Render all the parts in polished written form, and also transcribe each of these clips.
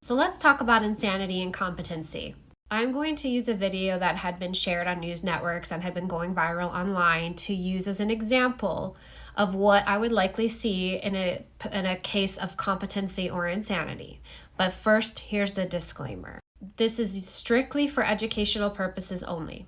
So let's talk about insanity and competency. I'm going to use a video that had been shared on news networks and had been going viral online to use as an example of what I would likely see in a case of competency or insanity. But first, here's the disclaimer. This is strictly for educational purposes only.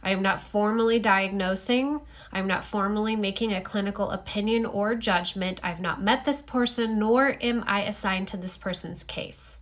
I am not formally diagnosing. I'm not formally making a clinical opinion or judgment. I've not met this person, nor am I assigned to this person's case.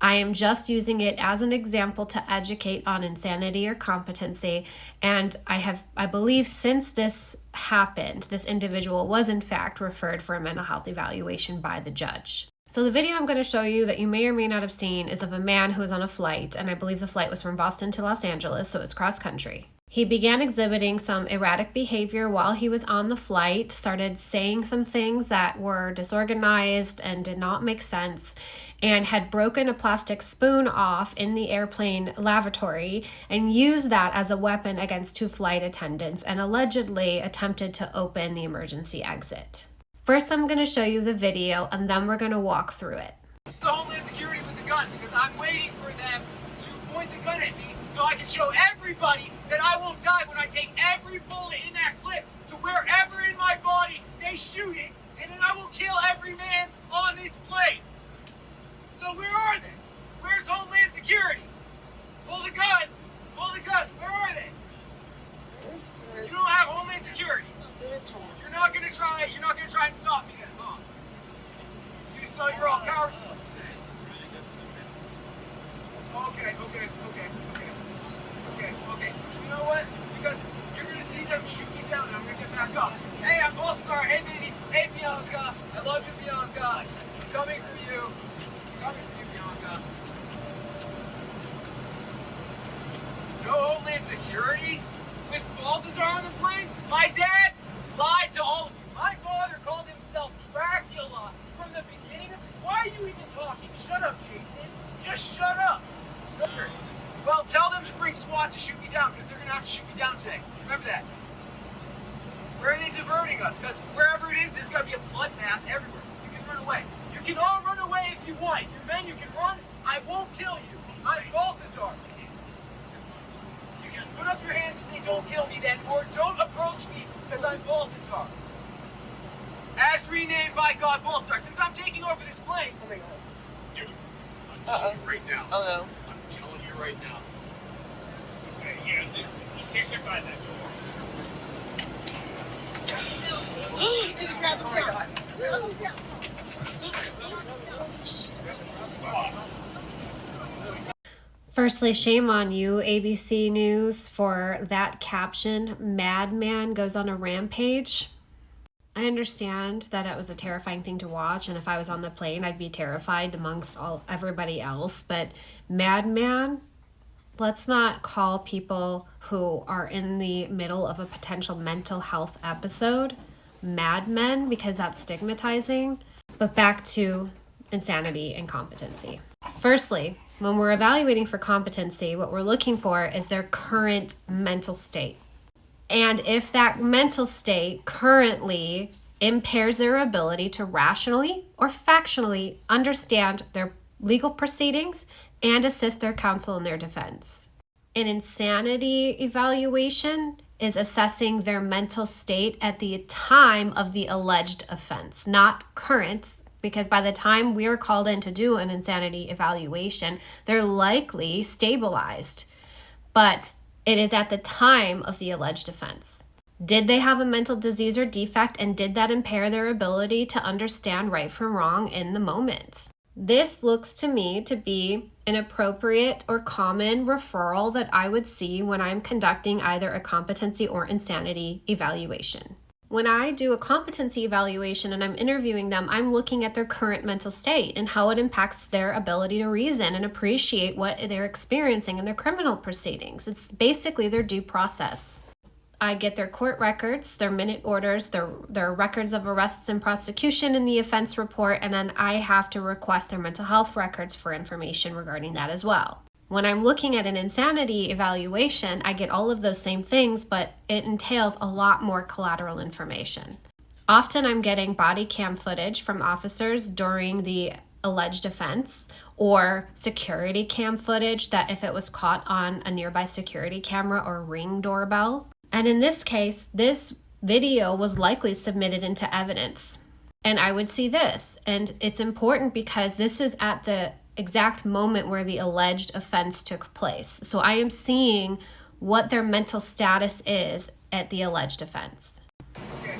I am just using it as an example to educate on insanity or competency. And I believe since this happened, this individual was in fact referred for a mental health evaluation by the judge. So the video I'm going to show you that you may or may not have seen is of a man who was on a flight, and I believe the flight was from Boston to Los Angeles, so it's cross country. He began exhibiting some erratic behavior while he was on the flight, started saying some things that were disorganized and did not make sense, and had broken a plastic spoon off in the airplane lavatory and used that as a weapon against two flight attendants and allegedly attempted to open the emergency exit. First, I'm going to show you the video, and then we're going to walk through it. It's Homeland Security with the gun, because I'm waiting for them to point the gun at me so I can show everybody that I won't die when I take every bullet in that clip to wherever in my body they shoot it, and then I will kill every man on this plane. So where are they? Where's Homeland Security? Pull the gun! Pull the gun! Where are they? You don't have Homeland Security. You're not gonna try and stop me then, huh? So you're all cowards. Okay. You know what? Because you're gonna see them shoot me down and I'm gonna get back up. Hey, I'm sorry. Hey, baby. Hey, Bianca. I love you, Bianca. I'm coming for you. Bianca. No Homeland Security? With Balthazar on the plane? My dad lied to all of you. My father called himself Dracula from the beginning of... Why are you even talking? Shut up, Jason. Just shut up. Well, tell them to bring SWAT to shoot me down, because they're going to have to shoot me down today. Remember that. Where are they diverting us? Because wherever it is, there's going to be a bloodbath everywhere. You can run away. You can all run away if you want. If you're men, you can run. I won't kill you. I'm Balthazar. You can just put up your hands and say, don't kill me then, or don't approach me, because I'm Balthazar. As renamed by God Balthazar. Since I'm taking over this plane... Oh my God. Dude, I'm telling you right now. Oh no. I'm telling you right now. Okay, yeah, you can't get by that door. Did you grab the gun? Firstly, shame on you, ABC News, for that caption, "Madman goes on a rampage." I understand that it was a terrifying thing to watch, and if I was on the plane, I'd be terrified amongst everybody else. But madman, let's not call people who are in the middle of a potential mental health episode madmen, because that's stigmatizing. But back to insanity and competency. Firstly, when we're evaluating for competency, what we're looking for is their current mental state. And if that mental state currently impairs their ability to rationally or factually understand their legal proceedings and assist their counsel in their defense. An insanity evaluation is assessing their mental state at the time of the alleged offense, not current, because by the time we're called in to do an insanity evaluation, they're likely stabilized. But it is at the time of the alleged offense. Did they have a mental disease or defect, and did that impair their ability to understand right from wrong in the moment? This looks to me to be an appropriate or common referral that I would see when I'm conducting either a competency or insanity evaluation. When I do a competency evaluation and I'm interviewing them, I'm looking at their current mental state and how it impacts their ability to reason and appreciate what they're experiencing in their criminal proceedings. It's basically their due process. I get their court records, their minute orders, their records of arrests and prosecution in the offense report, and then I have to request their mental health records for information regarding that as well. When I'm looking at an insanity evaluation, I get all of those same things, but it entails a lot more collateral information. Often I'm getting body cam footage from officers during the alleged offense, or security cam footage that if it was caught on a nearby security camera or Ring doorbell. And in this case, this video was likely submitted into evidence. And I would see this, and it's important because this is at the exact moment where the alleged offense took place. So I am seeing what their mental status is at the alleged offense. Okay.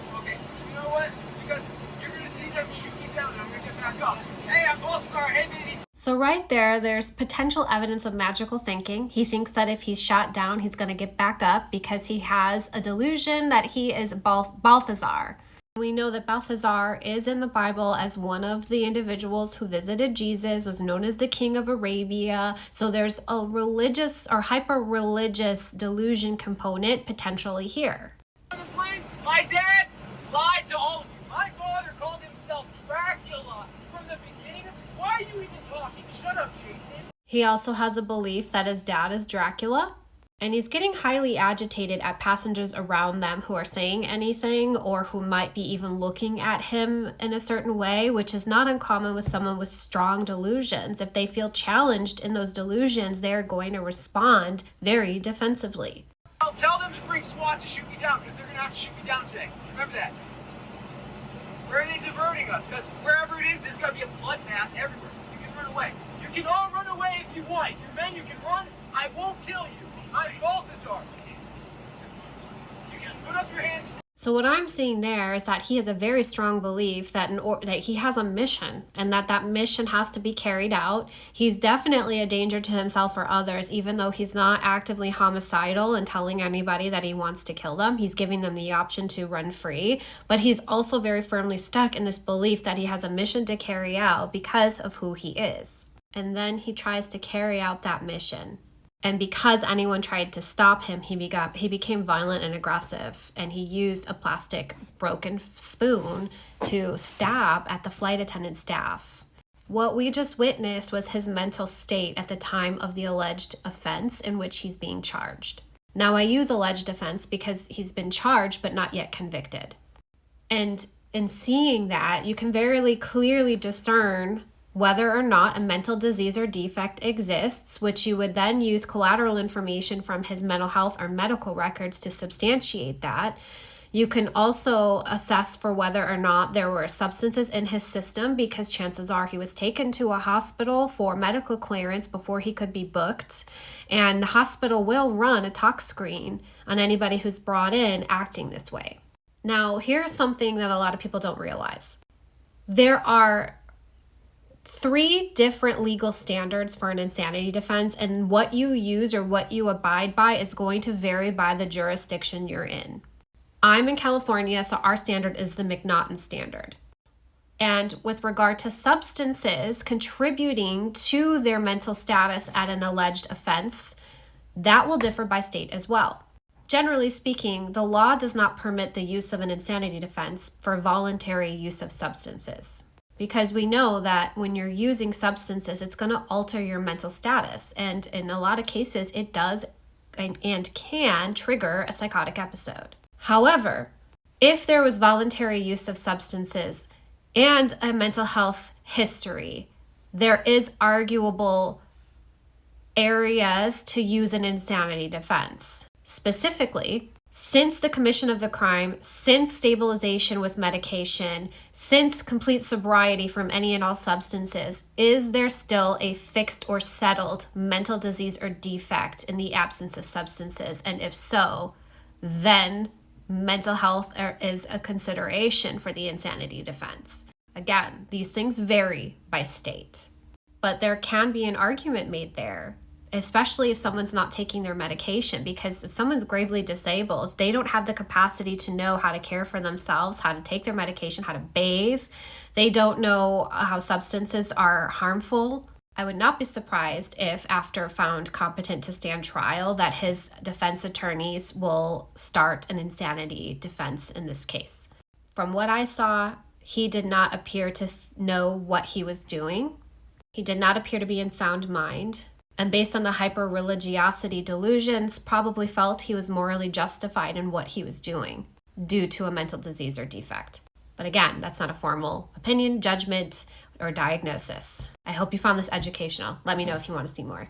You know what? Because you're gonna see them shoot me down and I'm gonna get back up. Hey, I'm Balthazar. Hey, baby. So right there's potential evidence of magical thinking. He thinks that if he's shot down, he's going to get back up because he has a delusion that he is Balthazar. We know that Balthazar is in the Bible as one of the individuals who visited Jesus, was known as the King of Arabia. So there's a religious or hyper-religious delusion component potentially here. My dad lied to all of you. My father called himself Dracula from the beginning of... Why are you even talking? Shut up, Jason. He also has a belief that his dad is Dracula. And he's getting highly agitated at passengers around them who are saying anything or who might be even looking at him in a certain way, which is not uncommon with someone with strong delusions. If they feel challenged in those delusions, they're going to respond very defensively. I'll tell them to bring SWAT to shoot me down because they're going to have to shoot me down today. Remember that. Where are they diverting us? Because wherever it is, there's going to be a bloodbath everywhere. You can run away. You can all run away if you want. If you're men, you can run. I won't kill you. I'm Balthazar. You can just put up your hands and... So what I'm seeing there is that he has a very strong belief that that he has a mission and that mission has to be carried out. He's definitely a danger to himself or others, even though he's not actively homicidal and telling anybody that he wants to kill them. He's giving them the option to run free, but he's also very firmly stuck in this belief that he has a mission to carry out because of who he is. And then he tries to carry out that mission. And because anyone tried to stop him, he became violent and aggressive. And he used a plastic broken spoon to stab at the flight attendant staff. What we just witnessed was his mental state at the time of the alleged offense in which he's being charged. Now, I use alleged offense because he's been charged but not yet convicted. And in seeing that, you can very clearly discern whether or not a mental disease or defect exists, which you would then use collateral information from his mental health or medical records to substantiate that. You can also assess for whether or not there were substances in his system, because chances are he was taken to a hospital for medical clearance before he could be booked. And the hospital will run a tox screen on anybody who's brought in acting this way. Now, here's something that a lot of people don't realize. There are 3 different legal standards for an insanity defense, and what you use or what you abide by is going to vary by the jurisdiction you're in. I'm in California, so our standard is the McNaughton standard. And with regard to substances contributing to their mental status at an alleged offense, that will differ by state as well. Generally speaking, the law does not permit the use of an insanity defense for voluntary use of substances, because we know that when you're using substances, it's going to alter your mental status. And in a lot of cases, it does and can trigger a psychotic episode. However, if there was voluntary use of substances and a mental health history, there is arguable areas to use an insanity defense. Specifically, since the commission of the crime, since stabilization with medication, since complete sobriety from any and all substances, is there still a fixed or settled mental disease or defect in the absence of substances? And if so, then mental health is a consideration for the insanity defense. Again, these things vary by state, but there can be an argument made there, especially if someone's not taking their medication, because if someone's gravely disabled, they don't have the capacity to know how to care for themselves, how to take their medication, how to bathe. They don't know how substances are harmful. I would not be surprised if, after found competent to stand trial, that his defense attorneys will start an insanity defense in this case. From what I saw, he did not appear to know what he was doing. He did not appear to be in sound mind. And based on the hyper-religiosity delusions, probably felt he was morally justified in what he was doing due to a mental disease or defect. But again, that's not a formal opinion, judgment. or diagnosis. I hope you found this educational. Let me know if you want to see more.